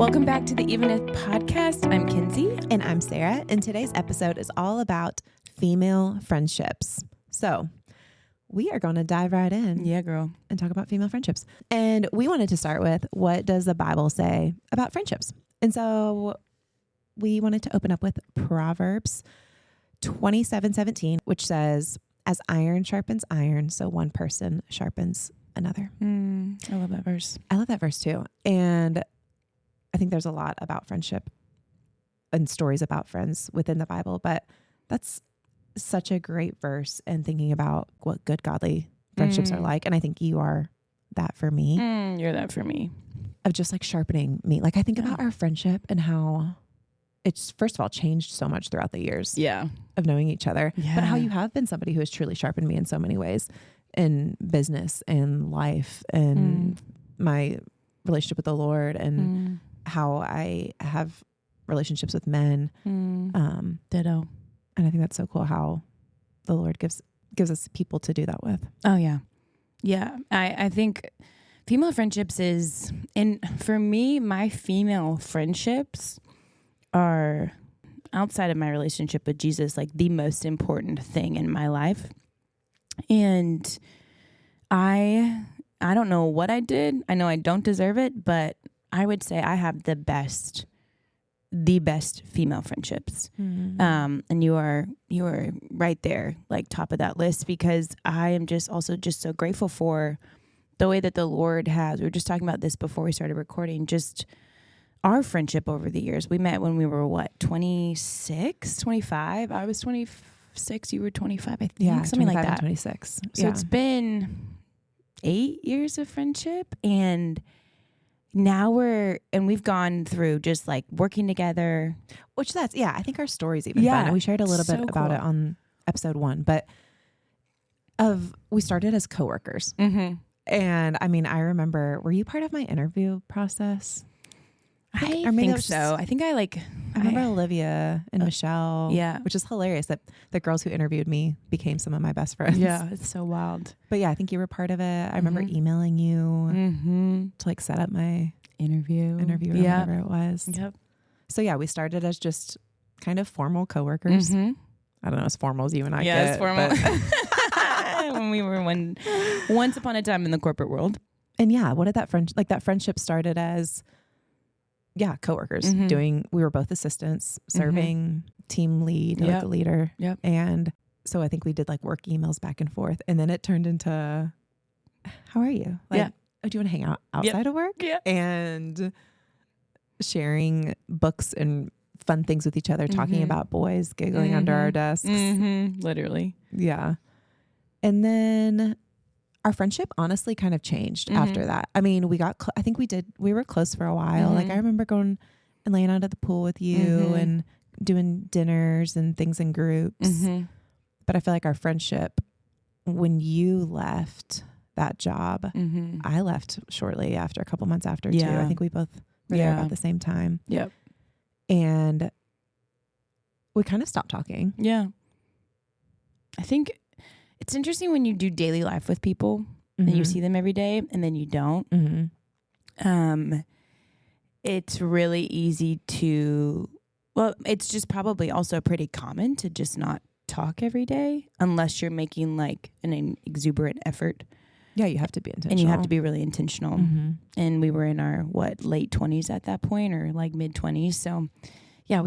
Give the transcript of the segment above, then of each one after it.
Welcome back to the Even If podcast. I'm Kinsey. And I'm Sarah. And today's episode is all about female friendships. So we are going to dive right in. Yeah, girl. And talk about female friendships. And we wanted to start with, what does the Bible say about friendships? And so we wanted to open up with Proverbs 27:17, which says, as iron sharpens iron, so one person sharpens another. I love that verse. I love that verse too. And I think there's a lot about friendship and stories about friends within the Bible, but that's such a great verse and thinking about what good godly friendships are like. And I think you are that for me. You're that for me. Of just like sharpening me. Like I think about our friendship and how it's first of all changed so much throughout the years of knowing each other, but how you have been somebody who has truly sharpened me in so many ways in business and life and my relationship with the Lord and how I have relationships with men. Ditto. And I think that's so cool how the Lord gives us people to do that with. Oh, yeah. Yeah. I think female friendships is, and for me, my female friendships are, outside of my relationship with Jesus, like the most important thing in my life. And I don't know what I did. I know I don't deserve it, but I would say I have the best female friendships. And you are right there, like top of that list, because I am just so grateful for the way that the Lord has. We were just talking about this before we started recording, just our friendship over the years. We met when we were 26, 25. I was 26, you were 25, I think. Yeah, something like that. 26. So it's been 8 years of friendship, and now we've gone through just like working together. Which I think our story's even fun. And we shared a little bit about it on episode 1, but we started as coworkers. And I mean, I remember, were you part of my interview process? I think so. I think I remember Olivia and Michelle. Yeah. Which is hilarious that the girls who interviewed me became some of my best friends. Yeah, it's so wild. But yeah, I think you were part of it. I remember emailing you to like set up my interview or whatever it was. Yep. So yeah, we started as just kind of formal coworkers. I don't know, as formal as you and I get. It's formal. When we were once upon a time in the corporate world. And yeah, what did that friendship started as? Yeah, coworkers we were both assistants, serving, team lead, like a leader. Yep. And so I think we did like work emails back and forth. And then it turned into, how are you? Like, oh, do you want to hang out outside of work? Yeah. And sharing books and fun things with each other, talking about boys, giggling under our desks. Literally. Yeah. And then our friendship honestly kind of changed after that. I mean, we were close for a while. Like I remember going and laying out at the pool with you and doing dinners and things in groups. But I feel like our friendship, when you left that job, I left shortly after, a couple months after too. I think we both were there about the same time. Yep. And we kind of stopped talking. Yeah. I think it's interesting when you do daily life with people and you see them every day and then you don't. It's really easy it's just probably also pretty common to just not talk every day unless you're making like an exuberant effort. Yeah, you have to be intentional. And you have to be really intentional. And we were in our, late 20s at that point, or like mid 20s. So yeah,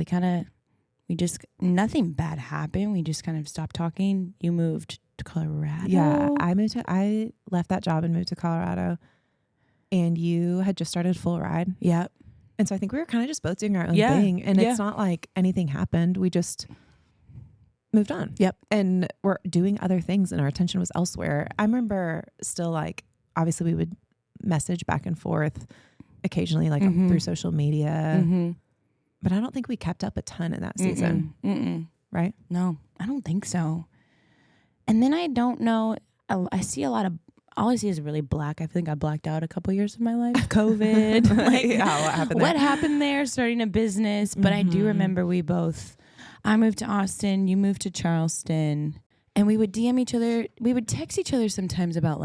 nothing bad happened. We just kind of stopped talking. You moved to Colorado. Yeah, I left that job and moved to Colorado, and you had just started Full Ride. Yep. And so I think we were kind of just both doing our own thing, and it's not like anything happened. We just moved on. Yep. And we're doing other things and our attention was elsewhere. I remember still like, obviously we would message back and forth occasionally, like through social media, but I don't think we kept up a ton in that season. Right? No, I don't think so. And then I don't know. I see a lot of, all I see is really black. I think I blacked out a couple years of my life. COVID. What happened there? Starting a business. But I do remember I moved to Austin. You moved to Charleston. And we would DM each other. We would text each other sometimes about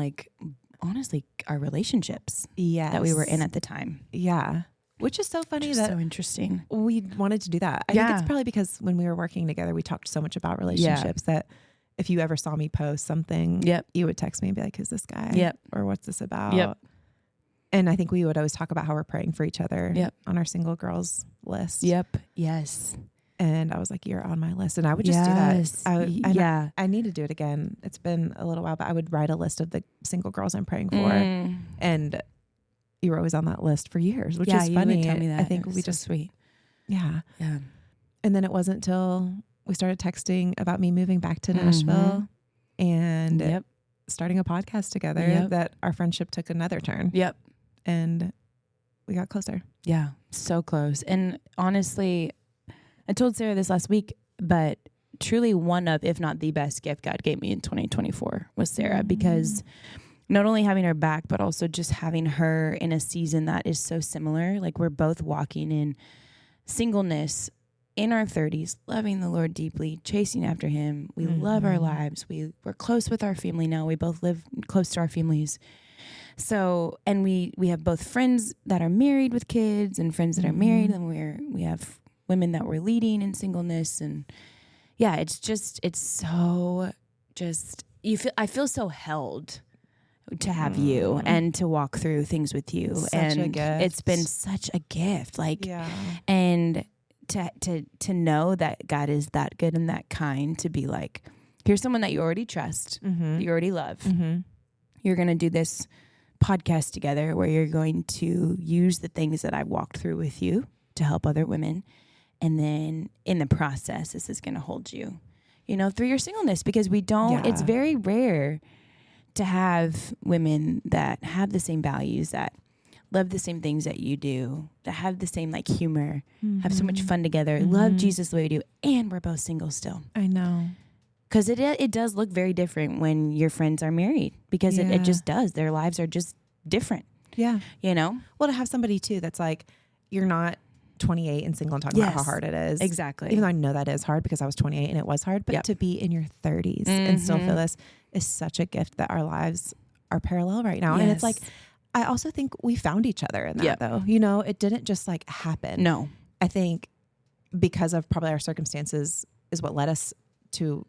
honestly, our relationships. Yes. That we were in at the time. Yeah. which is so funny. So interesting. We wanted to do that. I think it's probably because when we were working together, we talked so much about relationships that if you ever saw me post something, you would text me and be like, who's this guy? Or what's this about? And I think we would always talk about how we're praying for each other on our single girls list. Yes. And I was like, you're on my list. And I would just do that. I need to do it again. It's been a little while, but I would write a list of the single girls I'm praying for. And you were always on that list for years, which is funny. You would tell me that. I think we just sweet. Yeah. And then it wasn't until we started texting about me moving back to Nashville and starting a podcast together that our friendship took another turn. And we got closer. Yeah. So close. And honestly, I told Sarah this last week, but truly one of, if not the best gift God gave me in 2024 was Sarah, because not only having her back, but also just having her in a season that is so similar. Like we're both walking in singleness in our 30s, loving the Lord deeply, chasing after him. We love our lives. We're close with our family now. We both live close to our families. So, and we have both friends that are married with kids and friends that are married, and we have women that we're leading in singleness. And it's so just, I feel so held to have you and to walk through things with you. Such a gift. It's been such a gift. And to know that God is that good and that kind, to be like, here's someone that you already trust, that you already love. You're going to do this podcast together where you're going to use the things that I've walked through with you to help other women. And then in the process, this is going to hold you, through your singleness, because it's very rare to have women that have the same values, that love the same things that you do, that have the same humor, have so much fun together, love Jesus the way we do, and we're both single still. I know. Because it does look very different when your friends are married, because it just does. Their lives are just different. Yeah. Well, to have somebody too that's like, you're not 28 and single and talking about how hard it is. Exactly. Even though I know that is hard because I was 28 and it was hard, but to be in your 30s and still feel this is such a gift that our lives are parallel right now. And it's like, I also think we found each other in that though. It didn't just happen. No. I think because of probably our circumstances is what led us to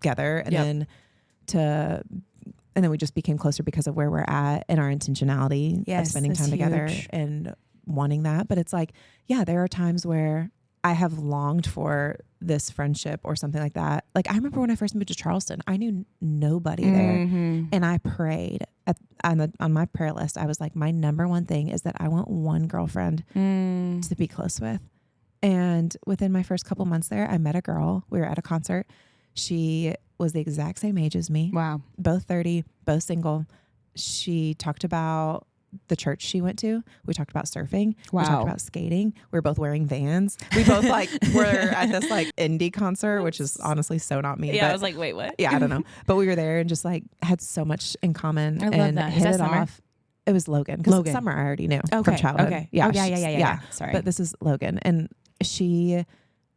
together, and then we just became closer because of where we're at and our intentionality of spending time together and wanting that. But it's like, there are times where I have longed for this friendship or something like that. Like I remember when I first moved to Charleston, I knew nobody there, and I prayed on my prayer list. I was like, my number one thing is that I want one girlfriend to be close with. And within my first couple months there, I met a girl. We were at a concert. She was the exact same age as me. Wow. Both 30, both single. She talked about the church she went to. We talked about surfing. Wow. We talked about skating. We were both wearing Vans. We both were at this indie concert, which is honestly so not me. Yeah, but I was like, wait, what? Yeah, I don't know. But we were there and just had so much in common. I love and that. hit Is that it Summer? off. It was Logan. Because Summer I already knew from childhood. Okay. Yeah. Oh, yeah. Sorry. But this is Logan. And she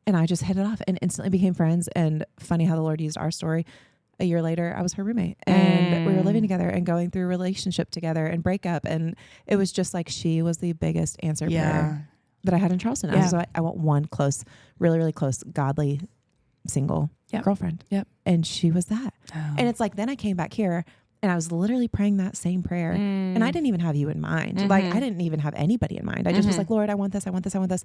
and I just hit it off and instantly became friends. And funny how the Lord used our story. A year later, I was her roommate, and we were living together and going through a relationship together and breakup. And it was just like she was the biggest answer prayer that I had in Charleston. I was like, I want one close, really, really close, godly, single girlfriend. And she was that. Oh. And it's like, then I came back here and I was literally praying that same prayer. And I didn't even have you in mind. Like I didn't even have anybody in mind. I just was like, Lord, I want this. I want this. I want this.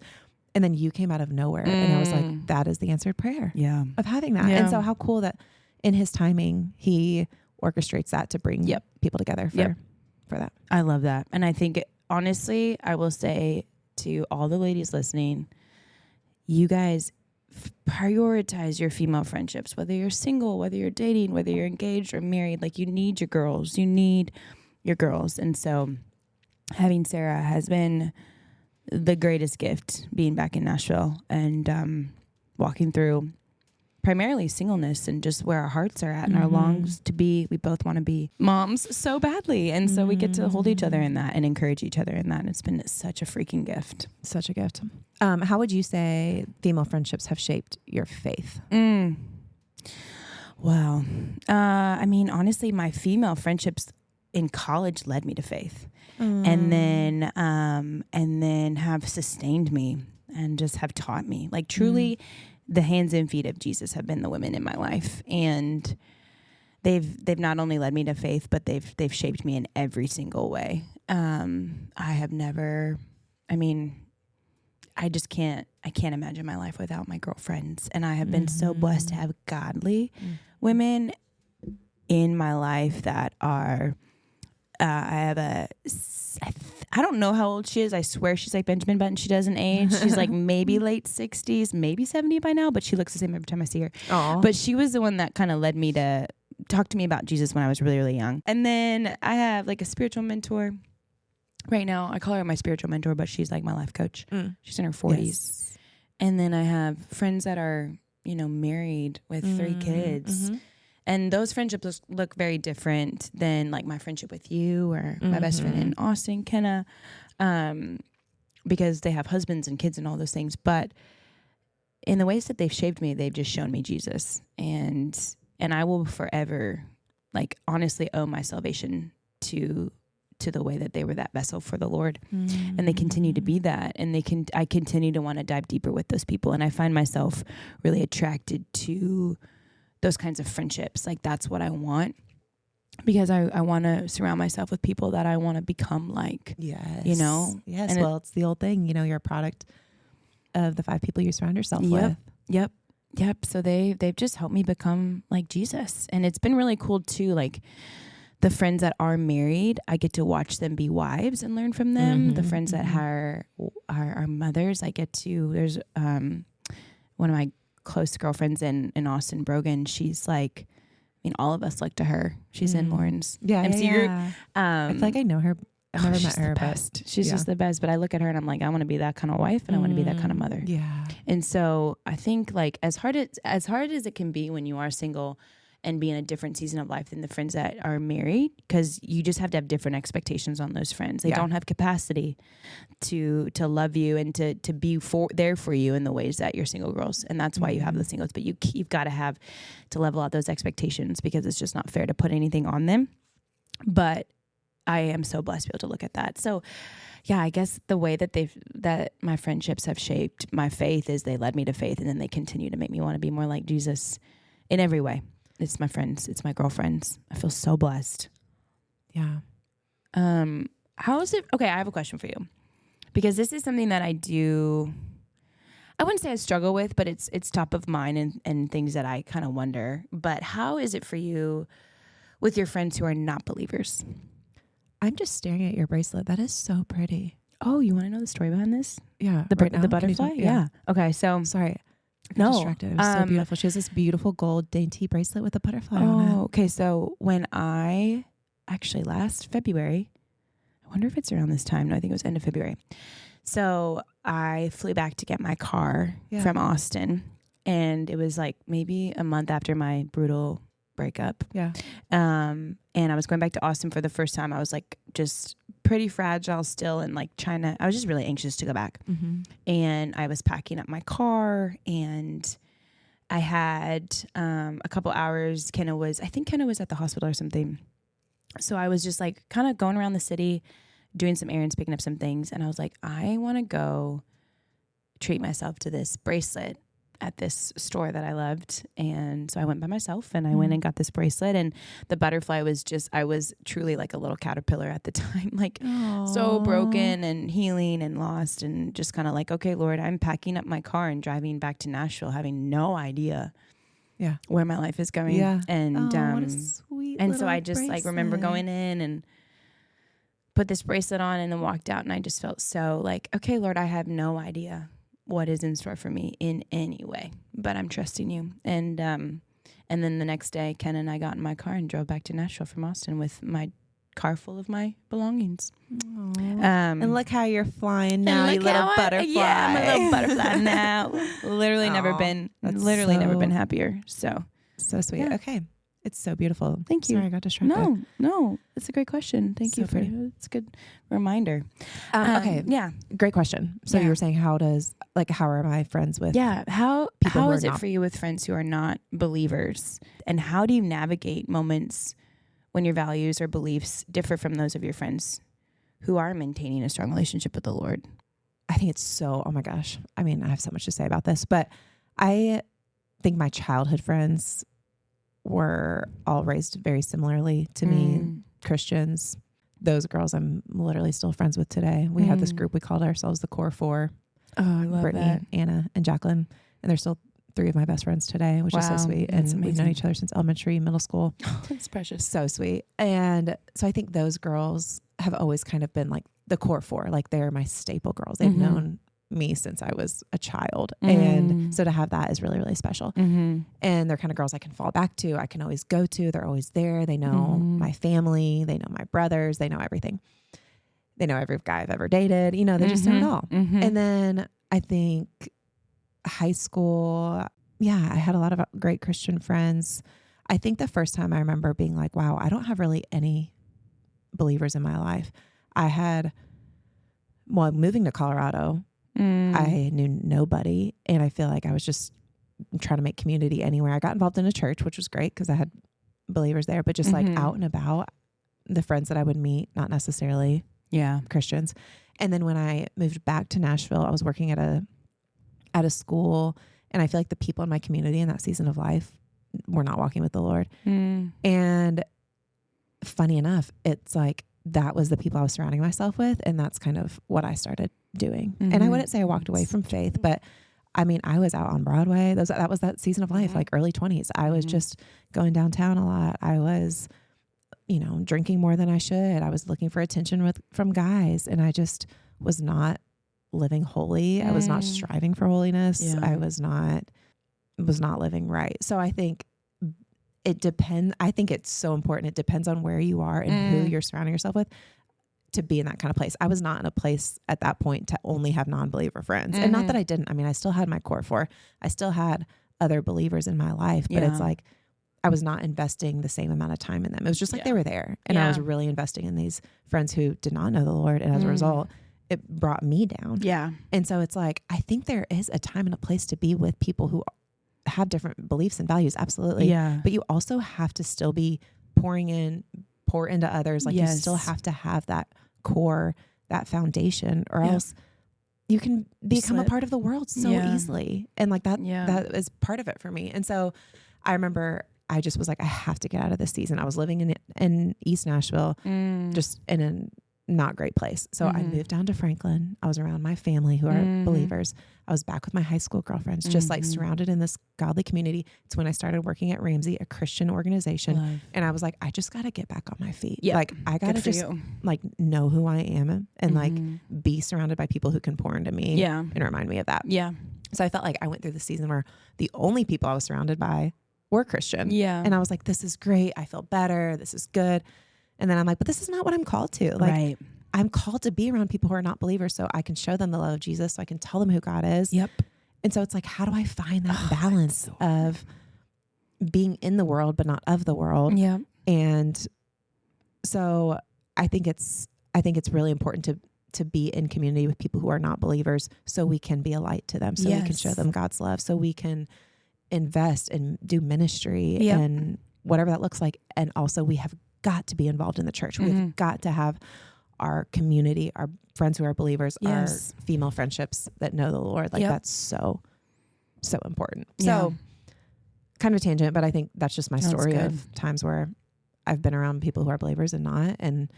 And then you came out of nowhere. And I was like, that is the answered prayer of having that. And so how cool that in his timing, he orchestrates that to bring people together for that. I love that. And I think, honestly, I will say to all the ladies listening, you guys prioritize your female friendships, whether you're single, whether you're dating, whether you're engaged or married. Like, you need your girls. You need your girls. And so having Sarah has been the greatest gift, being back in Nashville and walking through primarily singleness and just where our hearts are at and our longs to be. We both want to be moms so badly. And so we get to hold each other in that and encourage each other in that. And it's been such a freaking gift. Such a gift. How would you say female friendships have shaped your faith? Well, I mean, honestly, my female friendships in college led me to faith. and then have sustained me and just have taught me. Like truly the hands and feet of Jesus have been the women in my life. And they've not only led me to faith, but they've shaped me in every single way. I can't imagine my life without my girlfriends. And I have been so blessed to have godly women in my life that are, I don't know how old she is. I swear she's like Benjamin Button. She doesn't age. She's like maybe late 60s, maybe 70 by now, but she looks the same every time I see her. Aww. But she was the one that kind of led me to talk to me about Jesus when I was really, really young. And then I have like a spiritual mentor. Right now, I call her my spiritual mentor, but she's like my life coach. She's in her 40s. Yes. And then I have friends that are, married with 3 kids. And those friendships look very different than like my friendship with you or my best friend in Austin, Kenna, because they have husbands and kids and all those things. But in the ways that they've shaped me, they've just shown me Jesus. And I will forever, like, honestly owe my salvation to the way that they were that vessel for the Lord. And they continue to be that. And I continue to want to dive deeper with those people. And I find myself really attracted to those kinds of friendships. Like that's what I want, because I want to surround myself with people that I want to become like. Yes. Yes. And it's the old thing, you're a product of the 5 people you surround yourself with. Yep. So they've just helped me become like Jesus. And it's been really cool too. Like the friends that are married, I get to watch them be wives and learn from them. The friends that are mothers, I get to, there's one of my close girlfriends in Austin, Brogan. She's like, all of us look to her. She's in Lauren's MC group. I feel like I know her. I've never met her, but she's just the best. But I look at her and I'm like, I want to be that kind of wife, and I want to be that kind of mother. Yeah. And so I think like as hard as it can be when you are single and be in a different season of life than the friends that are married, because you just have to have different expectations on those friends. They don't have capacity to love you and to be there for you in the ways that you're single girls. And that's why you have the singles. But you've got to have to level out those expectations, because it's just not fair to put anything on them. But I am so blessed to be able to look at that. So yeah, I guess the way that my friendships have shaped my faith is they led me to faith, and then they continue to make me want to be more like Jesus in every way. It's my friends. It's my girlfriends. I feel so blessed. Yeah. How is it? Okay, I have a question for you, because this is something that I wouldn't say I struggle with, but it's top of mind and things that I kind of wonder. But how is it for you with your friends who are not believers? I'm just staring at your bracelet. That is so pretty. Oh, you want to know the story behind this? Yeah. The butterfly? Yeah. Okay, so. Sorry. No. Distracted. It was so beautiful. She has this beautiful gold dainty bracelet with a butterfly on it. Okay. So when last February, I wonder if it's around this time. No, I think it was end of February. So I flew back to get my car from Austin, and it was like maybe a month after my brutal breakup. Yeah. And I was going back to Austin for the first time. I was like just pretty fragile still, and like I was just really anxious to go back. And I was packing up my car, and I had a couple hours. Kenna was at the hospital or something. So I was just like kind of going around the city, doing some errands, picking up some things. And I was like, I want to go treat myself to this bracelet at this store that I loved. And so I went by myself, and I went and got this bracelet, and the butterfly was I was truly like a little caterpillar at the time, like so broken and healing and lost, and just kind of like, okay, Lord, I'm packing up my car and driving back to Nashville, having no idea where my life is going. Yeah. And, what a sweet and so I just bracelet. like remember going in and put this bracelet on, and then walked out, and I just felt so like, okay, Lord, I have no idea what is in store for me in any way, but I'm trusting you. And then the next day, Ken and I got in my car and drove back to Nashville from Austin with my car full of my belongings. And look how you're flying now, you little butterfly. Yeah, I'm a little butterfly now. Literally never been happier. So sweet. Yeah. Okay. It's so beautiful. Thank you. Sorry, I got distracted. No, it's a great question. Thank you for it. It's a good reminder. Okay. Yeah. Great question. So you were saying, how are my friends with? Yeah. How is it for you with friends who are not believers? And how do you navigate moments when your values or beliefs differ from those of your friends who are maintaining a strong relationship with the Lord. I think it's so, oh my gosh. I mean, I have so much to say about this, but I think my childhood friends were all raised very similarly to me, Christians. Those girls I'm literally still friends with today. We had this group, we called ourselves the Core Four. Oh, I love Brittany, that. Anna, and Jacqueline. And they're still 3 of my best friends today, which is so sweet. That's And we've known each other since elementary, middle school. It's precious. So sweet. And so I think those girls have always kind of been like the Core Four. Like they're my staple girls. They've known me since I was a child. And so to have that is really, really special. And they're kind of girls I can fall back to. I can always go to. They're always there. They know my family. They know my brothers. They know everything. They know every guy I've ever dated. You know, they just know it all. And then I think high school, yeah, I had a lot of great Christian friends. I think the first time I remember being like, wow, I don't have really any believers in my life. I had, well, moving to Colorado, I knew nobody. And I feel like I was just trying to make community anywhere. I got involved in a church, which was great because I had believers there, but just like out and about, the friends that I would meet, not necessarily Christians. And then when I moved back to Nashville, I was working at a school, and I feel like the people in my community in that season of life were not walking with the Lord. And funny enough, it's like that was the people I was surrounding myself with, and that's kind of what I started doing. And I wouldn't say I walked away from faith, but I mean, I was out on Broadway. That was that season of life, like early 20s. I was just going downtown a lot. I was, you know, drinking more than I should. I was looking for attention from guys, and I just was not living holy. I was not striving for holiness. I was not living right. So I think it depends. I think it's so important. It depends on where you are and who you're surrounding yourself with to be in that kind of place. I was not in a place at that point to only have non-believer friends. And not that I didn't. I mean, I still had my Core Four. I still had other believers in my life, but it's like I was not investing the same amount of time in them. It was just like they were there. And I was really investing in these friends who did not know the Lord. And as a result, it brought me down. Yeah. And so it's like, I think there is a time and a place to be with people who have different beliefs and values. Absolutely. Yeah. But you also have to still be pour into others. Like you still have to have that core, that foundation, or else you can become a part of the world so easily. And like that is part of it for me. And so I remember I just was like, I have to get out of this season. I was living in East Nashville, just in a not great place. So I moved down to Franklin. I was around my family who are believers. I was back with my high school girlfriends, just like surrounded in this godly community. It's when I started working at Ramsey, a Christian organization. And I was like, I just got to get back on my feet. Like I got to just like know who I am and like be surrounded by people who can pour into me and remind me of that. So I felt like I went through the season where the only people I was surrounded by were Christian. And I was like, this is great. I feel better. This is good. And then I'm like, but this is not what I'm called to. Like, I'm called to be around people who are not believers so I can show them the love of Jesus, so I can tell them who God is. And so it's like, how do I find that balance of being in the world, but not of the world? And so I think it's really important to be in community with people who are not believers so we can be a light to them, so we can show them God's love, so we can invest and do ministry and whatever that looks like. And also we have got to be involved in the church. We've got to have our community, our friends who are believers, our female friendships that know the Lord. Like that's so important. So kind of a tangent, but I think that's just my story of times where I've been around people who are believers and not. And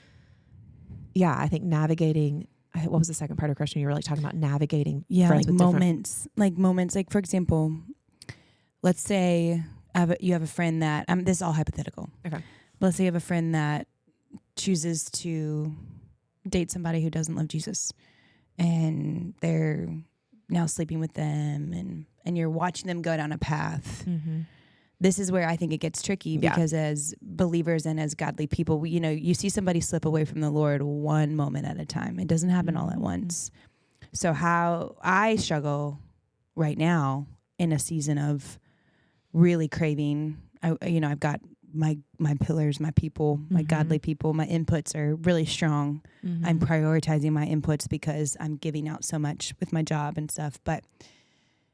I think navigating, what was the second part of the question? You were like talking about navigating friends with moments, like for example, let's say you have a friend that, this is all hypothetical. Okay. Let's say you have a friend that chooses to date somebody who doesn't love Jesus, and they're now sleeping with them, and you're watching them go down a path. This is where I think it gets tricky because as believers and as godly people, you see somebody slip away from the Lord one moment at a time. It doesn't happen all at once. So how I struggle right now in a season of really craving, I've got my pillars, my people, my godly people, my inputs are really strong. I'm prioritizing my inputs because I'm giving out so much with my job and stuff. But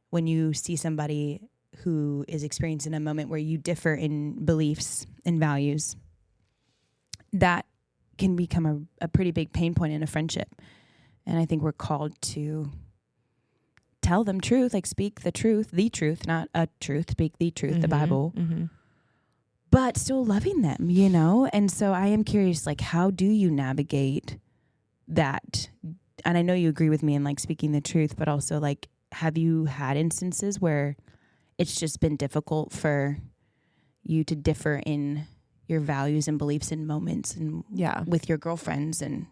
when you see somebody who is experiencing a moment where you differ in beliefs and values, that can become a pretty big pain point in a friendship. And I think we're called to tell them truth, like speak the truth, not a truth, speak the truth, the Bible, but still loving them, And so I am curious, like, how do you navigate that? And I know you agree with me in like speaking the truth, but also like, have you had instances where it's just been difficult for you to differ in your values and beliefs in moments and with your girlfriends? And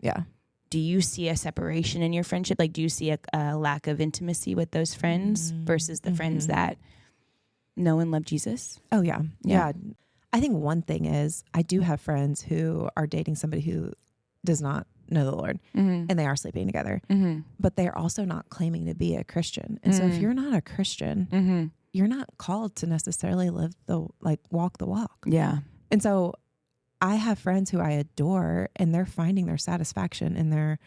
do you see a separation in your friendship? Like, do you see a lack of intimacy with those friends versus the friends that know and love Jesus? Oh, yeah. I think one thing is I do have friends who are dating somebody who does not know the Lord and they are sleeping together, but they're also not claiming to be a Christian. And so if you're not a Christian, you're not called to necessarily walk the walk. Yeah. And so I have friends who I adore and they're finding their satisfaction and their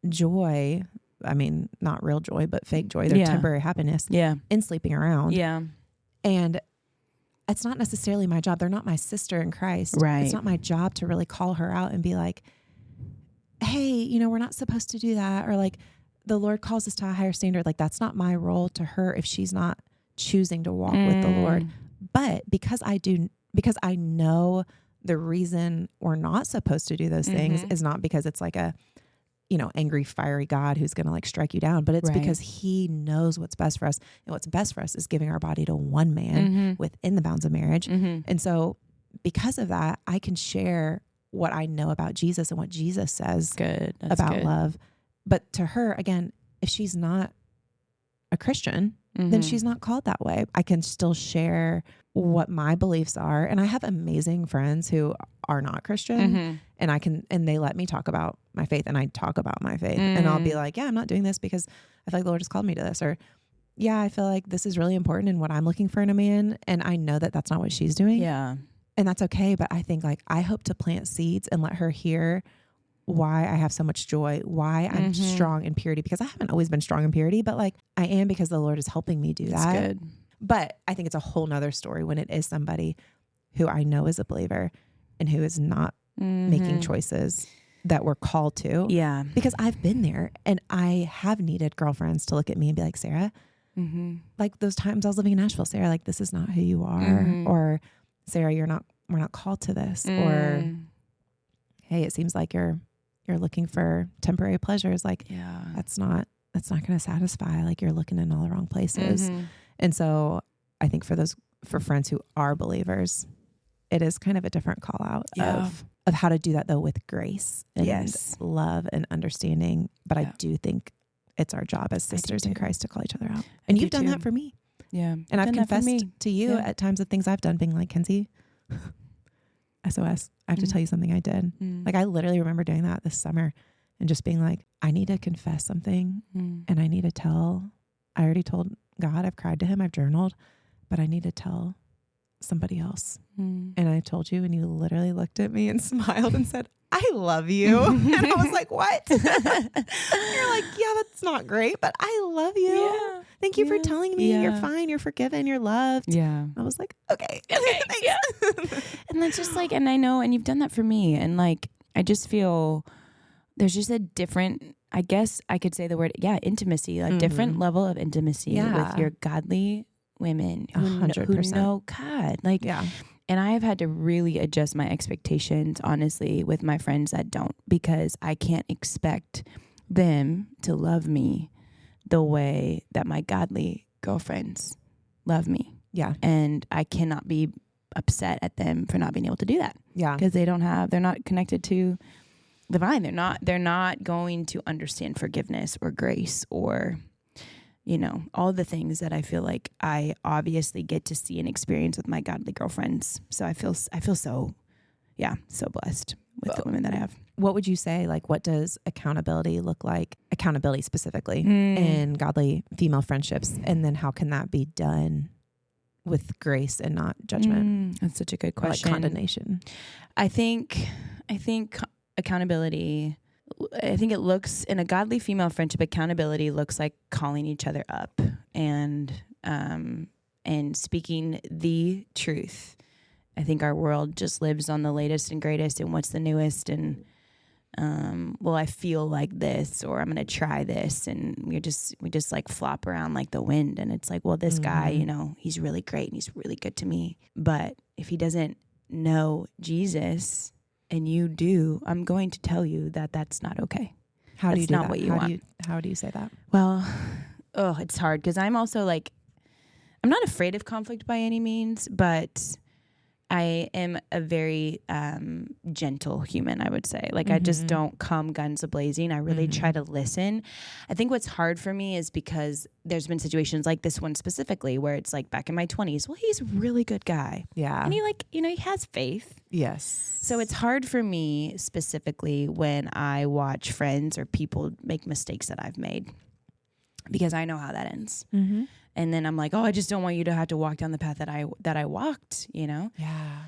joy. I mean, not real joy, but fake joy, their temporary happiness in sleeping around. Yeah. And it's not necessarily my job. They're not my sister in Christ. Right. It's not my job to really call her out and be like, hey, we're not supposed to do that. Or like the Lord calls us to a higher standard. Like that's not my role to her if she's not choosing to walk with the Lord. But because I know the reason we're not supposed to do those things is not because it's like a, angry, fiery God who's going to like strike you down, but it's because he knows what's best for us. And what's best for us is giving our body to one man within the bounds of marriage. And so because of that, I can share what I know about Jesus and what Jesus says about love. But to her, again, if she's not a Christian, then she's not called that way. I can still share what my beliefs are. And I have amazing friends who are not Christian and they let me talk about my faith and I talk about my faith and I'll be like, yeah, I'm not doing this because I feel like the Lord has called me to this. Or yeah, I feel like this is really important in what I'm looking for in a man. And I know that that's not what she's doing. Yeah. And that's okay. But I think I hope to plant seeds and let her hear why I have so much joy, why I'm strong in purity, because I haven't always been strong in purity, but I am because the Lord is helping me do that. That's good. But I think it's a whole nother story when it is somebody who I know is a believer and who is not making choices that we're called to. Yeah. Because I've been there and I have needed girlfriends to look at me and be like, Sarah, like those times I was living in Nashville, Sarah, like this is not who you are. Or Sarah, we're not called to this. Or, hey, it seems like you're looking for temporary pleasures. Like, that's not going to satisfy. Like you're looking in all the wrong places. And so I think for friends who are believers, it is kind of a different call out of how to do that though with grace and love and understanding. But I do think it's our job as sisters in Christ to call each other out. And you've done that for me. Yeah. And I've confessed to you at times of things I've done, being like, Kenzie, SOS, I have to tell you something I did. Like I literally remember doing that this summer and just being like, I need to confess something and I need to tell. I already told God, I've cried to him, I've journaled, but I need to tell somebody else. And I told you, and you literally looked at me and smiled and said, I love you. And I was like, what? You're like, yeah, that's not great, but I love you. Yeah. Thank you for telling me you're fine. You're forgiven. You're loved. Yeah. I was like, okay. Yeah. And that's just like, and I know, and you've done that for me. And like, I just feel there's just a different, I guess I could say the word, intimacy, a different level of intimacy with your godly women who know God. Like, and I have had to really adjust my expectations, honestly, with my friends that don't, because I can't expect them to love me the way that my godly girlfriends love me. Yeah. And I cannot be upset at them for not being able to do that. Yeah. Because they're not connected to the vine. They're not going to understand forgiveness or grace or, all the things that I feel like I obviously get to see and experience with my godly girlfriends. So I feel so blessed with the women that I have. What would you say, like, what does accountability look like? Accountability specifically in godly female friendships. And then how can that be done with grace and not judgment? That's such a good question. Or like condemnation. I think accountability, I think it looks, in a godly female friendship, accountability looks like calling each other up and speaking the truth I think our world just lives on the latest and greatest and what's the newest, and well, I feel like this, or I'm gonna try this, and we just like flop around like the wind. And it's like, well, this guy, you know, he's really great and he's really good to me, but if he doesn't know Jesus and you do, I'm going to tell you that that's not okay. How do you do not that? what you want. How do you say that? Well, it's hard because I'm also like, I'm not afraid of conflict by any means, but I am a very gentle human, I would say. Like, I just don't come guns a-blazing. I really try to listen. I think what's hard for me is because there's been situations like this one specifically where it's like back in my 20s, well, he's a really good guy. Yeah. And he like, you know, he has faith. Yes. So it's hard for me specifically when I watch friends or people make mistakes that I've made, because I know how that ends. Mm-hmm. And then I'm like, oh, I just don't want you to have to walk down the path that I walked, you know? Yeah.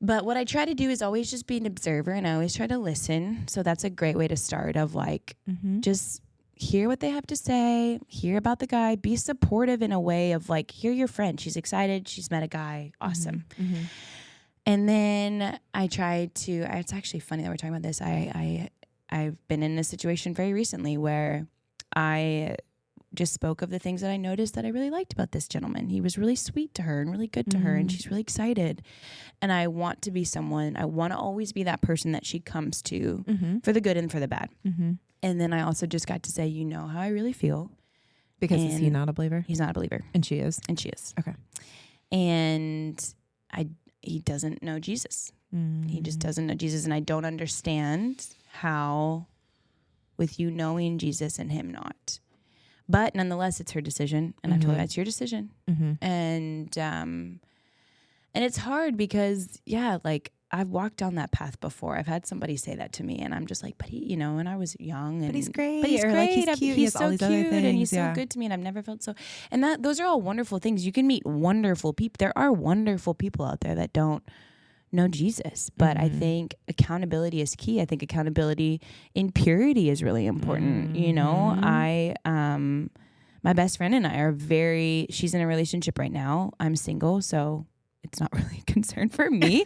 But what I try to do is always just be an observer, and I always try to listen. So that's a great way to start, of like, just hear what they have to say, hear about the guy, be supportive in a way of like, hear your friend. She's excited. She's met a guy. Awesome. Mm-hmm. And then I try to, it's actually funny that we're talking about this. I've been in a situation very recently where I just spoke of the things that I noticed that I really liked about this gentleman. He was really sweet to her and really good to her, and she's really excited. And I want to be someone, I want to always be that person that she comes to for the good and for the bad. Mm-hmm. And then I also just got to say, you know how I really feel. Because is he not a believer? He's not a believer. And she is? And she is. Okay. And he doesn't know Jesus. Mm-hmm. He just doesn't know Jesus. And I don't understand how, with you knowing Jesus and him not. But nonetheless, it's her decision, and I told her, it's your decision. And it's hard because, yeah, like, I've walked down that path before. I've had somebody say that to me, and I'm just like, but he, you know, and I was young, and but he's great. But he's great. Like, he's cute. He's so cute, and he's so yeah. good to me, and I've never felt so. And those are all wonderful things. You can meet wonderful people. There are wonderful people out there that don't know Jesus, but I think accountability is key. I think accountability in purity is really important. You know, my best friend and I are she's in a relationship right now. I'm single, so it's not really a concern for me.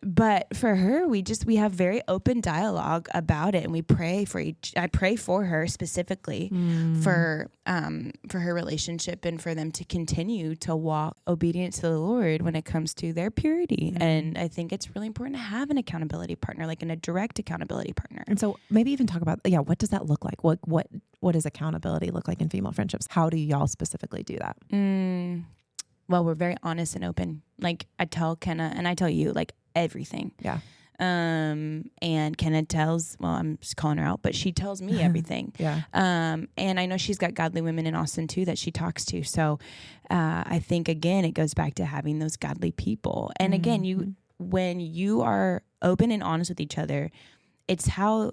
But for her, we have very open dialogue about it, and we pray I pray for her specifically for her relationship, and for them to continue to walk obedient to the Lord when it comes to their purity. And I think it's really important to have an accountability partner, like a direct accountability partner. And so maybe even talk about, what does that look like? What does accountability look like in female friendships? How do y'all specifically do that? Well, we're very honest and open. Like, I tell Kenna, and I tell you, like, everything. Yeah. And Kenna tells, well, I'm just calling her out, but she tells me everything. Yeah. And I know she's got godly women in Austin too that she talks to. So I think, again, it goes back to having those godly people. And again, when you are open and honest with each other, it's how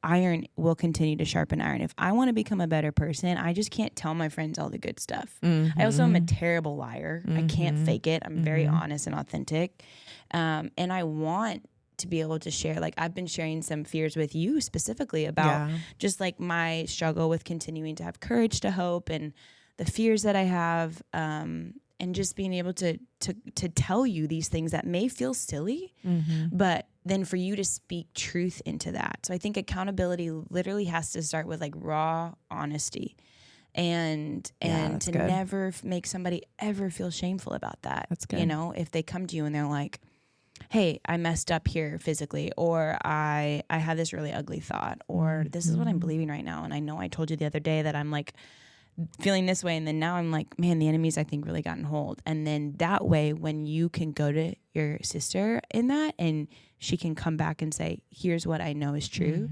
iron will continue to sharpen iron. If I want to become a better person, I just can't tell my friends all the good stuff. I also am a terrible liar. I can't fake it. I'm very honest and authentic. And I want to be able to share, like, I've been sharing some fears with you specifically about just like my struggle with continuing to have courage to hope, and the fears that I have, and just being able to tell you these things that may feel silly, but then for you to speak truth into that. So I think accountability literally has to start with like raw honesty, and to good. Never make somebody ever feel shameful about that. That's good. You know, if they come to you and they're like, hey, I messed up here physically, or I have this really ugly thought, or this is what I'm believing right now, and I know I told you the other day that I'm like feeling this way, and then now I'm like, man, the enemy's, I think, really gotten hold. And then that way, when you can go to your sister in that, and she can come back and say, here's what I know is true,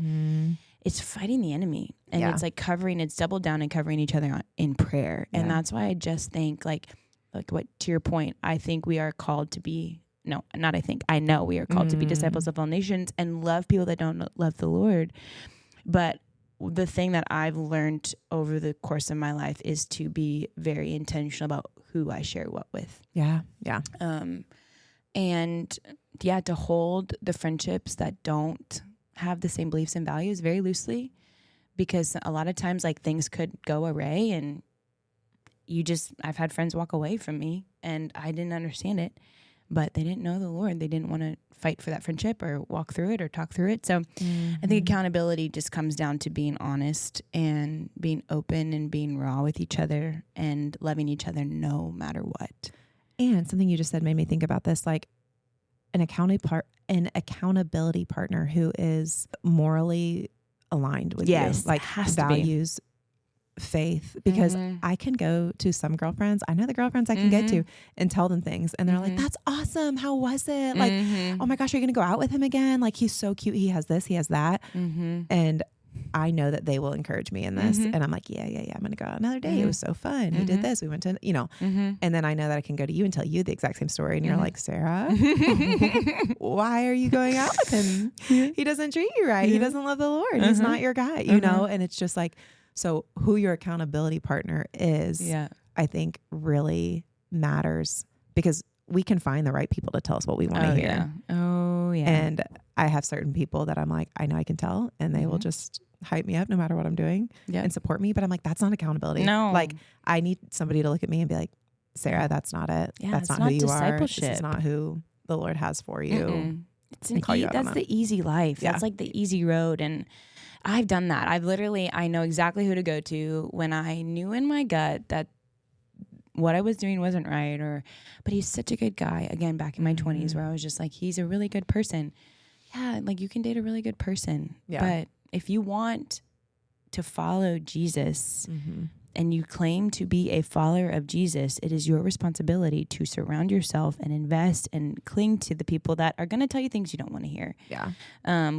it's fighting the enemy. And it's like it's double down and covering each other in prayer. And that's why I just think, like what, to your point, I think we are called to be, no, not I think, I know we are called to be disciples of all nations and love people that don't love the Lord. But the thing that I've learned over the course of my life is to be very intentional about who I share what with. Yeah. Yeah. And to hold the friendships that don't have the same beliefs and values very loosely, because a lot of times, like, things could go awry, and I've had friends walk away from me and I didn't understand it, but they didn't know the Lord. They didn't want to fight for that friendship or walk through it or talk through it. So I think accountability just comes down to being honest and being open and being raw with each other and loving each other no matter what. And something you just said made me think about this, like an accountability partner who is morally aligned with you, like values, faith, because I can go to some girlfriends, I know the girlfriends I can get to and tell them things, and they're like, that's awesome, how was it, like, oh my gosh, are you gonna go out with him again, like he's so cute, he has this, he has that, and I know that they will encourage me in this, and I'm like, yeah, I'm gonna go out another day, it was so fun, he did this, we went to, and then I know that I can go to you and tell you the exact same story, and you're like, Sarah, why are you going out with him? He doesn't treat you right, he doesn't love the Lord, he's not your guy, you know. And it's just like, so who your accountability partner is, I think really matters, because we can find the right people to tell us what we want to hear. And I have certain people that I'm like, I know I can tell, and they will just hype me up no matter what I'm doing and support me. But I'm like, that's not accountability. No. Like, I need somebody to look at me and be like, Sarah, that's not it. That's not who you are. This is not who the Lord has for you. It's that's the easy life. That's like the easy road. And I've done that. I know exactly who to go to when I knew in my gut that what I was doing wasn't right, but he's such a good guy. Again, back in my 20s, where I was just like, he's a really good person. Yeah, like you can date a really good person. But if you want to follow Jesus and you claim to be a follower of Jesus, it is your responsibility to surround yourself and invest and cling to the people that are going to tell you things you don't want to hear.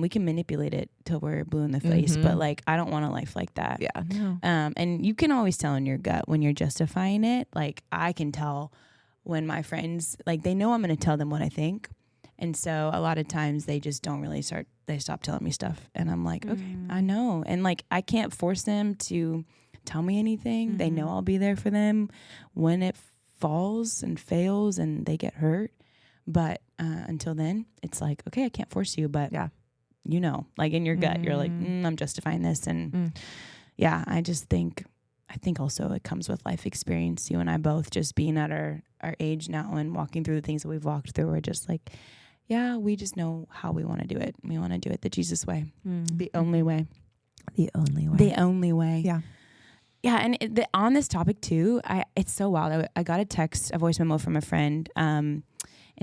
We can manipulate it till we're blue in the face, but like, I don't want a life like that. And you can always tell in your gut when you're justifying it. Like, I can tell when my friends, like, they know I'm going to tell them what I think. And so a lot of times they just don't really they stop telling me stuff. And I'm like, okay, I know. And like, I can't force them to tell me anything. They know I'll be there for them when it falls and fails and they get hurt. But until then, it's like, okay, I can't force you, but like in your gut, you're like, I'm justifying this. And I think also it comes with life experience. You and I both, just being at our age now and walking through the things that we've walked through, we're just like, we just know how we want to do it. We want to do it the Jesus way, the only way. The only way. The only way. Yeah. Yeah, and on this topic too, it's so wild. I got a voice memo from a friend, and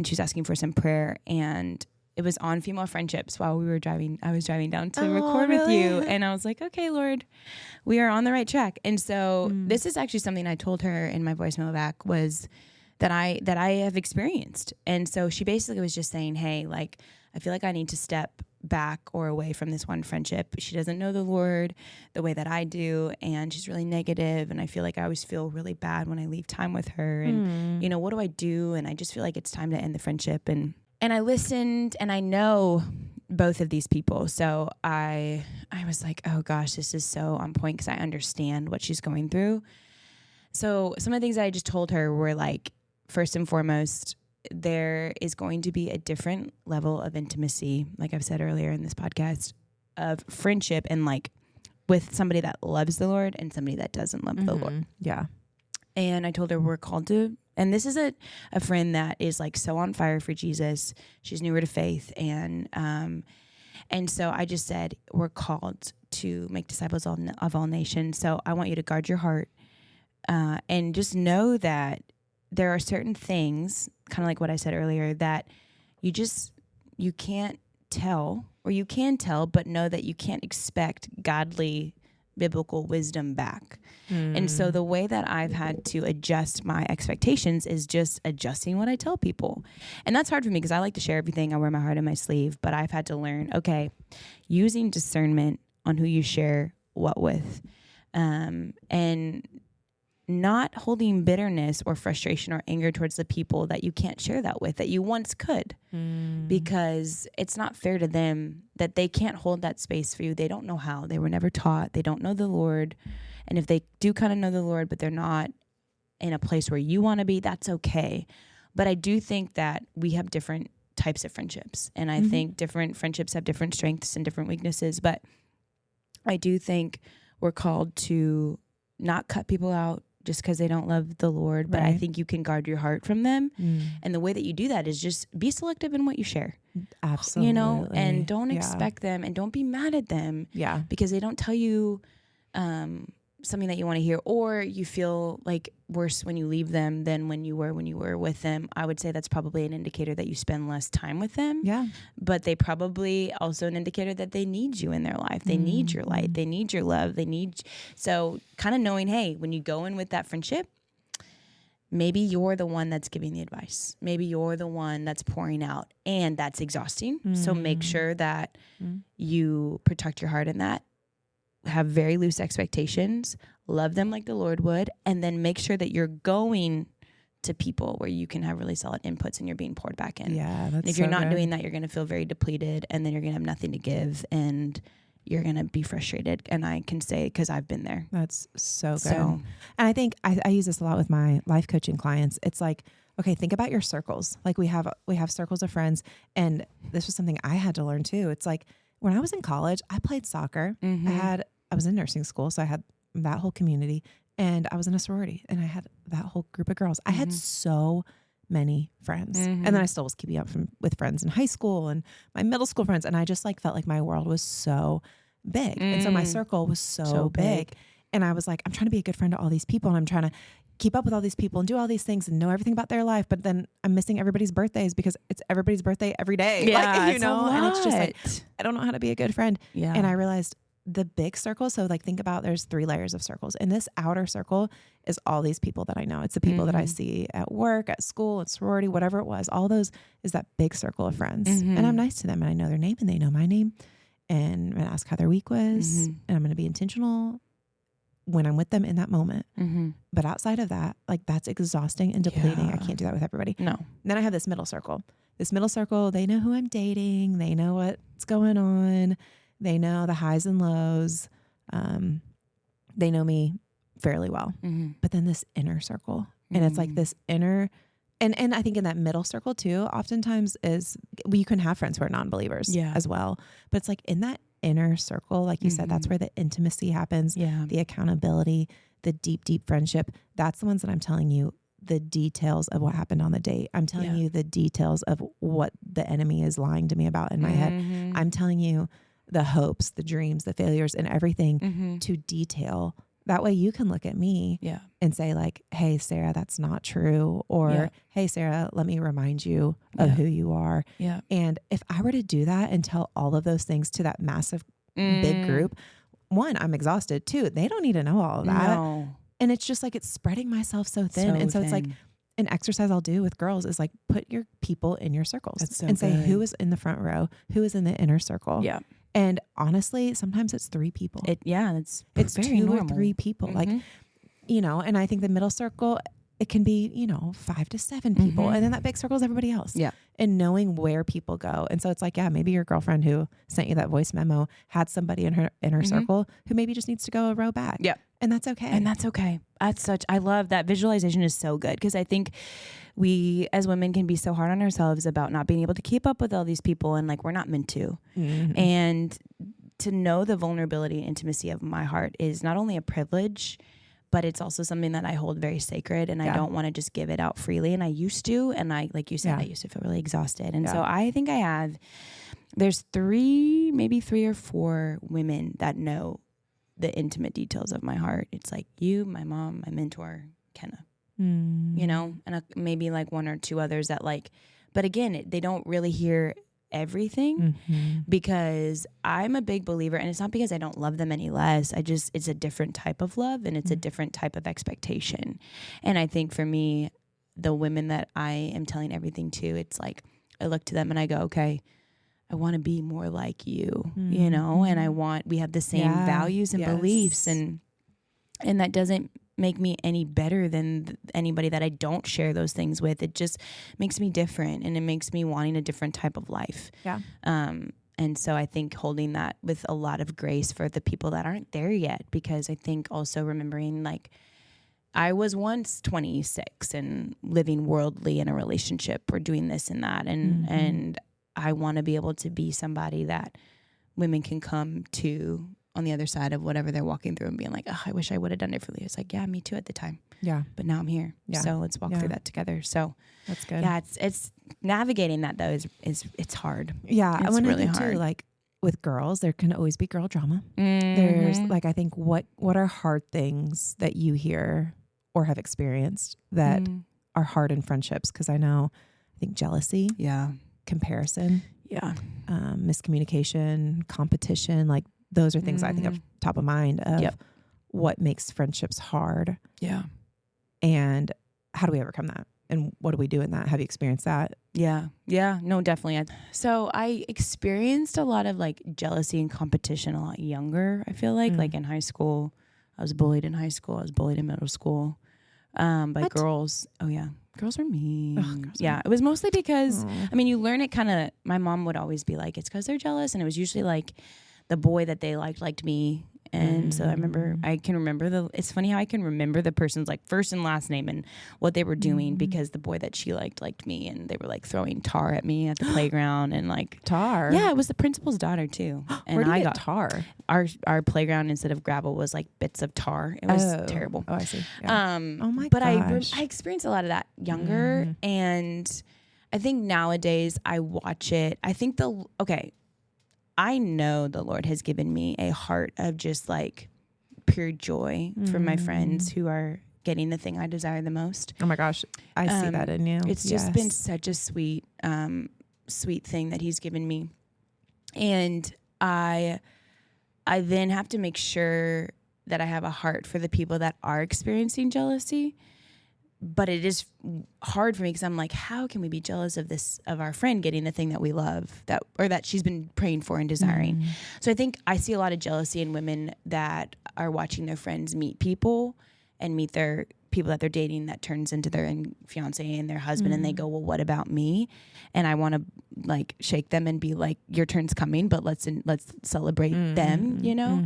she was asking for some prayer, and it was on female friendships while we were driving. I was driving down to record with you, and I was like, okay, Lord, we are on the right track. And so this is actually something I told her in my voice memo back, was that I have experienced. And so she basically was just saying, hey, like, I feel like I need to step back or away from this one friendship. She doesn't know the Lord the way that I do, and she's really negative, and I feel like I always feel really bad when I leave time with her, and what do I do? And I just feel like it's time to end the friendship. And I listened, and I know both of these people, so I was like, oh gosh, this is so on point, because I understand what she's going through. So some of the things that I just told her were like, first and foremost, there is going to be a different level of intimacy, like I've said earlier in this podcast, of friendship, and like with somebody that loves the Lord and somebody that doesn't love the Lord. Yeah. And I told her we're called to, and this is a friend that is like so on fire for Jesus. She's newer to faith. And so I just said, we're called to make disciples of all nations. So I want you to guard your heart, and just know that there are certain things, kind of like what I said earlier, that you can't tell, or you can tell, but know that you can't expect godly biblical wisdom back. And so the way that I've had to adjust my expectations is just adjusting what I tell people. And that's hard for me, because I like to share everything. I wear my heart on my sleeve, but I've had to learn, okay, using discernment on who you share what with, and not holding bitterness or frustration or anger towards the people that you can't share that with, that you once could, because it's not fair to them that they can't hold that space for you. They don't know how. They were never taught. They don't know the Lord. And if they do kind of know the Lord, but they're not in a place where you want to be, that's okay. But I do think that we have different types of friendships. And I think different friendships have different strengths and different weaknesses. But I do think we're called to not cut people out just because they don't love the Lord, but I Right. think you can guard your heart from them. And the way that you do that is just be selective in what you share. Absolutely. You know, and don't Yeah. expect them and don't be mad at them Yeah. because they don't tell you something that you want to hear, or you feel like worse when you leave them than when you were with them. I would say that's probably an indicator that you spend less time with them. Yeah. But they probably also an indicator that they need you in their life. They need your light. They need your love. So kind of knowing, hey, when you go in with that friendship, maybe you're the one that's giving the advice. Maybe you're the one that's pouring out, and that's exhausting. So make sure that you protect your heart in that. Have very loose expectations, love them like the Lord would, and then make sure that you're going to people where you can have really solid inputs and you're being poured back in. Yeah, that's If you're not doing that, you're going to feel very depleted, and then you're going to have nothing to give, and you're going to be frustrated. And I can say, because I've been there. That's so good. So, and I think I use this a lot with my life coaching clients. It's like, okay, think about your circles. Like we have circles of friends, and this was something I had to learn too. It's like when I was in college, I played soccer. I was in nursing school, so I had that whole community, and I was in a sorority, and I had that whole group of girls. I had so many friends, and then I still was keeping up with friends in high school and my middle school friends, and I just like felt like my world was so big, and so my circle was so big, and I was like, I'm trying to be a good friend to all these people, and I'm trying to keep up with all these people and do all these things and know everything about their life, but then I'm missing everybody's birthdays because it's everybody's birthday every day. Yeah, like, it's a lot. And it's just like, I don't know how to be a good friend. Yeah. And I realized the big circle. So like, think about, there's 3 layers of circles, and this outer circle is all these people that I know. It's the people that I see at work, at school, at sorority, whatever it was. All those is that big circle of friends. And I'm nice to them, and I know their name, and they know my name, and I'm going to ask how their week was, and I'm going to be intentional when I'm with them in that moment. But outside of that, like, that's exhausting and depleting. I can't do that with everybody. No. And then I have this middle circle. This middle circle, they know who I'm dating. They know what's going on. They know the highs and lows. They know me fairly well. But then this inner circle, and it's like this inner, and I think in that middle circle too, oftentimes is, well, you can have friends who are non-believers as well. But it's like in that inner circle, like you said, that's where the intimacy happens, the accountability, the deep, deep friendship. That's the ones that I'm telling you the details of what happened on the date. I'm telling you the details of what the enemy is lying to me about in my head. I'm telling you the hopes, the dreams, the failures, and everything to detail. That way you can look at me and say like, hey, Sarah, that's not true. Or, hey, Sarah, let me remind you of who you are. And if I were to do that and tell all of those things to that massive, big group, 1, I'm exhausted. 2, they don't need to know all of that. No. And it's just like, it's spreading myself so thin. And so it's like an exercise I'll do with girls is like, put your people in your circles and say who is in the front row, who is in the inner circle. And honestly, sometimes it's 3 people. It's very 2 normal. or 3 people. Like, you know, and I think the middle circle, it can be, 5 to 7 people. And then that big circle is everybody else. And knowing where people go. And so it's like, maybe your girlfriend who sent you that voice memo had somebody in her inner circle who maybe just needs to go a row back. And that's okay. I love that. Visualization is so good, because I think we as women can be so hard on ourselves about not being able to keep up with all these people, and like, we're not meant to. And to know the vulnerability and intimacy of my heart is not only a privilege, but it's also something that I hold very sacred, and I don't want to just give it out freely. And I used to, and like you said, I used to feel really exhausted. And so I think there's 3, maybe 3 or 4 women that know the intimate details of my heart. It's like you, my mom, my mentor, Kenna, and maybe like 1 or 2 others that like, but again, they don't really hear everything because I'm a big believer, and it's not because I don't love them any less. It's a different type of love, and it's a different type of expectation. And I think for me, the women that I am telling everything to, it's like, I look to them and I go, okay, I want to be more like you, and we have the same values and beliefs, and that doesn't make me any better than anybody that I don't share those things with. It just makes me different, and it makes me wanting a different type of life. And so I think holding that with a lot of grace for the people that aren't there yet, because I think also remembering, like, I was once 26 and living worldly in a relationship or doing this and that. And I want to be able to be somebody that women can come to on the other side of whatever they're walking through and being like, oh, I wish I would have done differently. It's like, yeah, me too at the time. Yeah. But now I'm here. Yeah. So let's walk through that together. So that's good. Yeah, it's navigating that though is it's hard. Yeah. It's really hard. Too, like with girls, there can always be girl drama. Mm-hmm. There's like, I think what are hard things that you hear or have experienced that are hard in friendships? Cause I think jealousy, comparison, miscommunication, competition, like those are things I think of top of mind of what makes friendships hard. Yeah. And how do we overcome that? And what do we do in that? Have you experienced that? Yeah. Yeah. No, definitely. So I experienced a lot of like jealousy and competition a lot younger. I feel like in high school, I was bullied in high school. I was bullied in middle school by girls. Oh yeah. Girls were mean. It was mostly because, I mean, you learn it kind of, my mom would always be like, it's because they're jealous. And it was usually like the boy that they liked me. And so it's funny how I can remember the person's like first and last name and what they were doing because the boy that she liked me, and they were like throwing tar at me at the playground and like tar. Yeah, it was the principal's daughter too. And where did I got tar? Our playground instead of gravel was like bits of tar. It was terrible. Oh, I see. Yeah. Oh my but gosh. I experienced a lot of that younger, and I think nowadays I watch it. I think I know the Lord has given me a heart of just like pure joy for my friends who are getting the thing I desire the most. Oh my gosh. I see that in you. It's just been such a sweet thing that he's given me. And I then have to make sure that I have a heart for the people that are experiencing jealousy. But it is hard for me because I'm like, how can we be jealous of our friend getting the thing that we love, that she's been praying for and desiring? So I think I see a lot of jealousy in women that are watching their friends meet people and meet their people that they're dating that turns into their fiance and their husband, and they go, well, what about me? And I want to like shake them and be like, your turn's coming, but let's celebrate them, you know?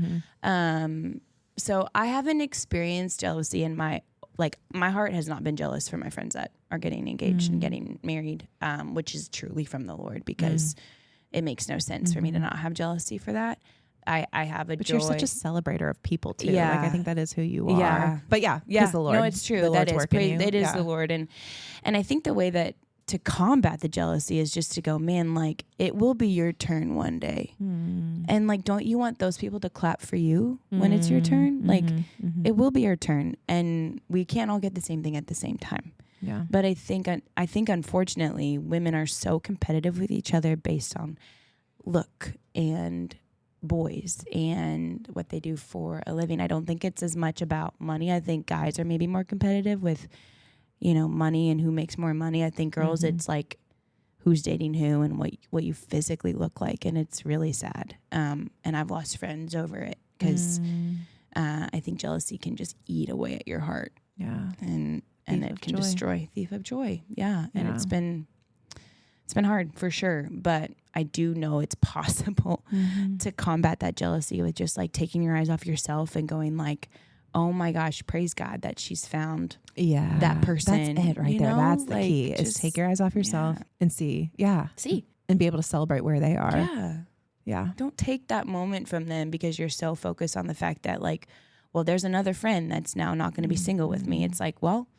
So I haven't experienced jealousy in my heart has not been jealous for my friends that are getting engaged and getting married, which is truly from the Lord, because it makes no sense for me to not have jealousy for that. I have a but joy. You're such a celebrator of people too. Yeah. Like I think that is who you are. Yeah. But yeah, the Lord. No, it's true. The That Lord's is it is the Lord. And I think the way that to combat the jealousy is just to go, man, like it will be your turn one day. And like, don't you want those people to clap for you when it's your turn? Like it will be your turn, and we can't all get the same thing at the same time. Yeah. But I think unfortunately women are so competitive with each other based on look and boys and what they do for a living. I don't think it's as much about money. I think guys are maybe more competitive with, money and who makes more money. I think girls, it's like who's dating who and what you physically look like. And it's really sad. And I've lost friends over it because I think jealousy can just eat away at your heart. Yeah. And it can destroy thief of joy. Yeah. And it's been hard for sure, but I do know it's possible to combat that jealousy with just like taking your eyes off yourself and going like, oh my gosh, praise God that she's found that person. That's it right there. That's the like, key is take your eyes off yourself and see. And be able to celebrate where they are. Yeah. Yeah. Don't take that moment from them because you're so focused on the fact that like, well, there's another friend that's now not going to be single with me. It's like, well,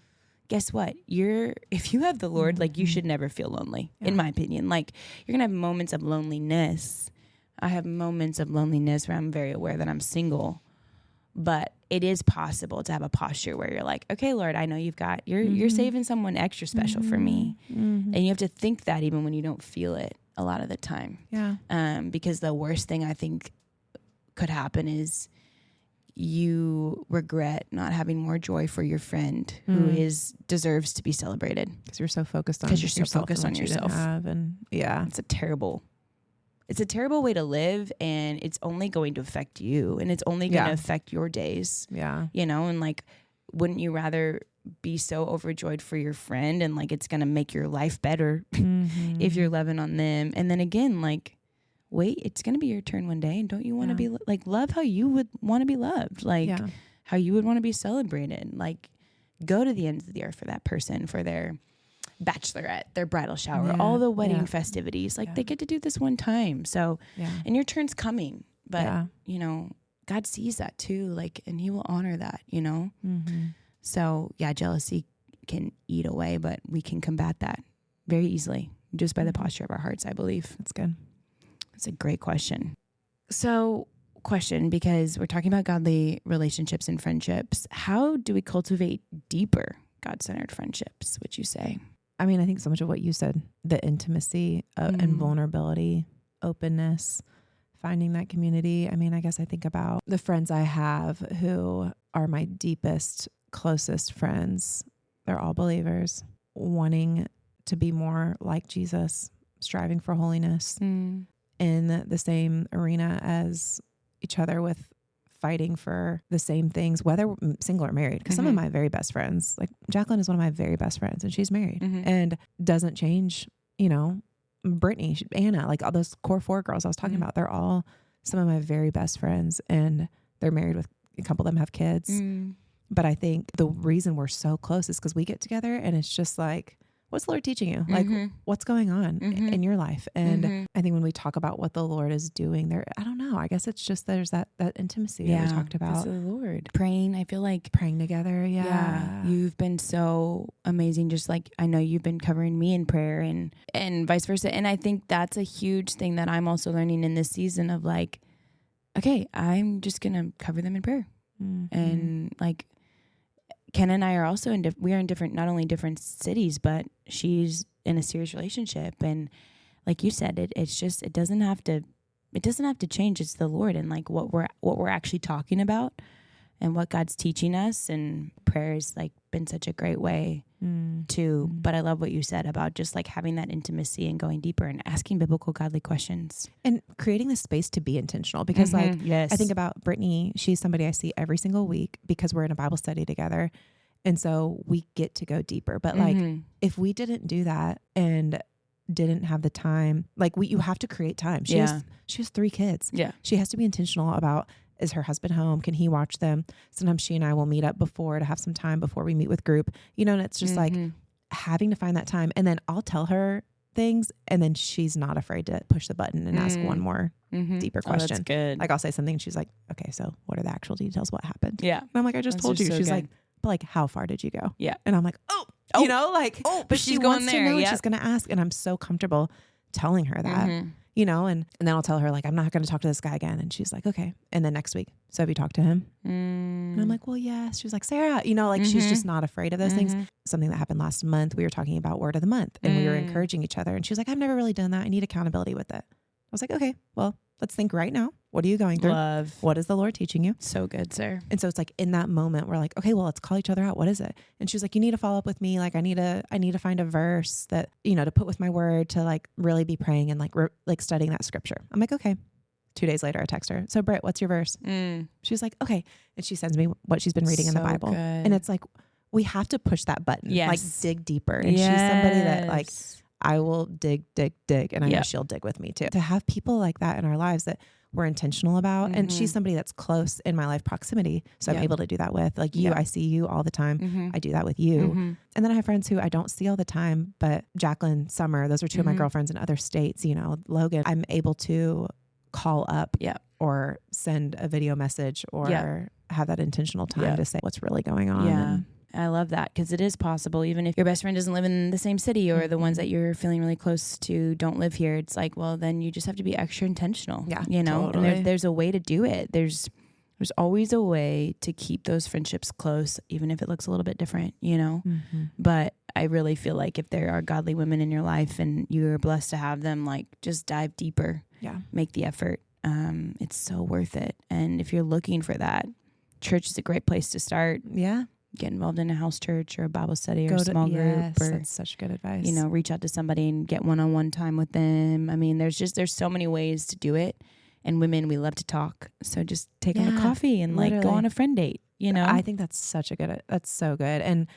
guess what? If you have the Lord, like you should never feel lonely, in my opinion. Like you're going to have moments of loneliness. I have moments of loneliness where I'm very aware that I'm single, but it is possible to have a posture where you're like, okay, Lord, I know you're saving someone extra special for me. And you have to think that even when you don't feel it a lot of the time. Yeah. Because the worst thing I think could happen is you regret not having more joy for your friend who deserves to be celebrated. Because you're so focused on yourself. And it's a terrible way to live, and it's only going to affect you, and it's only going to affect your days. Yeah. And like, wouldn't you rather be so overjoyed for your friend and like it's going to make your life better if you're loving on them? And then again, like, wait, it's going to be your turn one day. And don't you want to be like, love how you would want to be loved, like how you would want to be celebrated, like go to the ends of the earth for that person, for their bachelorette, their bridal shower, all the wedding festivities. Like they get to do this one time. So, and your turn's coming, but God sees that too, like, and he will honor that, you know? Mm-hmm. So yeah, jealousy can eat away, but we can combat that very easily just by the posture of our hearts, I believe. That's good. That's a great question. So question, because we're talking about godly relationships and friendships. How do we cultivate deeper God-centered friendships, would you say? I mean, I think so much of what you said, the intimacy and vulnerability, openness, finding that community. I mean, I guess I think about the friends I have who are my deepest, closest friends. They're all believers, wanting to be more like Jesus, striving for holiness in the same arena as each other, with fighting for the same things, whether single or married. Because some of my very best friends, like Jacqueline is one of my very best friends, and she's married and doesn't change, you know, Brittany, Anna, like all those core 4 girls I was talking about, they're all some of my very best friends, and they're married with a couple of them have kids. But I think the reason we're so close is because we get together and it's just like, what's the Lord teaching you? Like, what's going on in your life? And I think when we talk about what the Lord is doing there, I don't know. I guess it's just there's that intimacy that we talked about. The Lord. Praying, I feel like. Praying together, yeah. You've been so amazing. Just like I know you've been covering me in prayer and vice versa. And I think that's a huge thing that I'm also learning in this season of like, okay, I'm just going to cover them in prayer. And like, Ken and I are also we are in different, not only different cities, but she's in a serious relationship. And like you said, it's just, it doesn't have to change. It's the Lord and like what we're actually talking about and what God's teaching us. And prayer has like been such a great way but I love what you said about just like having that intimacy and going deeper and asking biblical godly questions and creating the space to be intentional, because like, I think about Brittany, she's somebody I see every single week because we're in a Bible study together. And so we get to go deeper. But like, if we didn't do that and didn't have the time, like you have to create time. She has 3 kids. Yeah. She has to be intentional about, is her husband home? Can he watch them? Sometimes she and I will meet up before to have some time before we meet with group, you know, and it's just like having to find that time. And then I'll tell her things and then she's not afraid to push the button and ask one more deeper question. That's good. Like I'll say something and she's like, okay, so what are the actual details? What happened? Yeah. And I'm like, I just told you. So she's like, but like, how far did you go? Yeah. And I'm like, you know, like, but she's going there. To know, she's going to ask. And I'm so comfortable telling her that, you know, and then I'll tell her like, I'm not going to talk to this guy again. And she's like, okay. And then next week, so have you talked to him? And I'm like, well, yes. She's like, Sarah, you know, like she's just not afraid of those things. Something that happened last month, we were talking about word of the month and we were encouraging each other. And she was like, I've never really done that. I need accountability with it. I was like, okay, well, let's think right now. What are you going through? Love. What is the Lord teaching you? So good, sir. And so it's like in that moment, we're like, okay, well, let's call each other out. What is it? And she was like, you need to follow up with me. Like, I need to find a verse that, you know, to put with my word to like really be praying and like studying that scripture. I'm like, okay. 2 days later, I text her. So Britt, what's your verse? She's like, okay. And she sends me what she's been reading in the Bible. Good. And it's like, we have to push that button, like dig deeper. And she's somebody that like, I will dig. And I know she'll dig with me too. To have people like that in our lives that we're intentional about. And she's somebody that's close in my life proximity. So I'm able to do that with like you. I see you all the time. I do that with you. And then I have friends who I don't see all the time, but Jacqueline, Summer, those are 2 of my girlfriends in other states, you know, Logan, I'm able to call up or send a video message or have that intentional time to say what's really going on. Yeah. I love that because it is possible, even if your best friend doesn't live in the same city or the ones that you're feeling really close to don't live here. It's like, well, then you just have to be extra intentional, you know, totally. And there's a way to do it. There's always a way to keep those friendships close, even if it looks a little bit different, you know, but I really feel like if there are godly women in your life and you're blessed to have them, like just dive deeper, make the effort. It's so worth it. And if you're looking for that, church is a great place to start. Yeah. Get involved in a house church or a Bible study or a small group. Or, that's such good advice. You know, reach out to somebody and get one-on-one time with them. I mean, there's so many ways to do it. And women, we love to talk. So just take them a coffee and like go on a friend date, you know? I think that's that's so good. And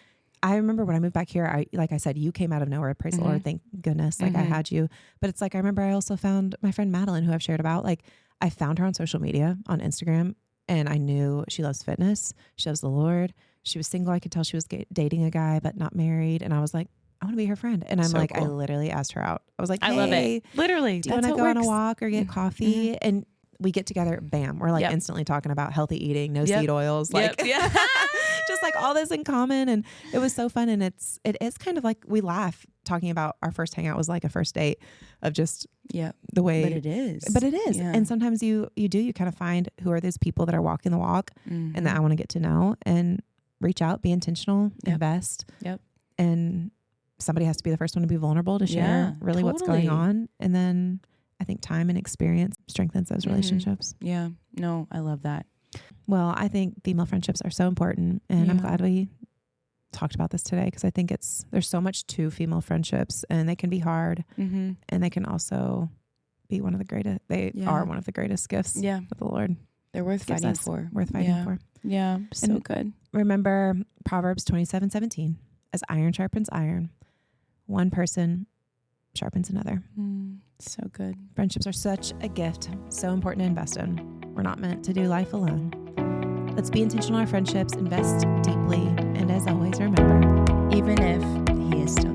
I remember when I moved back here, like I said, you came out of nowhere. Praise the Lord. Thank goodness. Like I had you. But it's like, I remember I also found my friend Madeline, who I've shared about. Like I found her on social media, on Instagram. And I knew she loves fitness. She loves the Lord. She was single. I could tell she was dating a guy, but not married. And I was like, I want to be her friend. And I'm so like, cool. I literally asked her out. I was like, hey, I love it. Literally. Do you want to go on a walk or get coffee? And we get together, bam, we're like Yep. instantly talking about healthy eating, no Yep. seed oils, like Yep. just like all this in common. And it was so fun. And it is kind of like, we laugh talking about our first hangout was like a first date of just the way. But it is. Yeah. And sometimes you kind of find who are those people that are walking the walk Mm-hmm. and that I want to get to know, and reach out, be intentional, invest. Yep. And somebody has to be the first one to be vulnerable to share really what's going on. And then I think time and experience strengthens those relationships. Yeah. No, I love that. Well, I think female friendships are so important, and I'm glad we talked about this today, because I think there's so much to female friendships, and they can be hard, and they can also be one of the greatest. They are one of the greatest gifts that the Lord. They're worth fighting for. Worth fighting for. Yeah. So And good. Remember Proverbs 27:17, as iron sharpens iron, one person sharpens another. So good. Friendships are such a gift, so important to invest in. We're not meant to do life alone. Let's be intentional in our friendships, invest deeply, and as always, remember, Even if he is still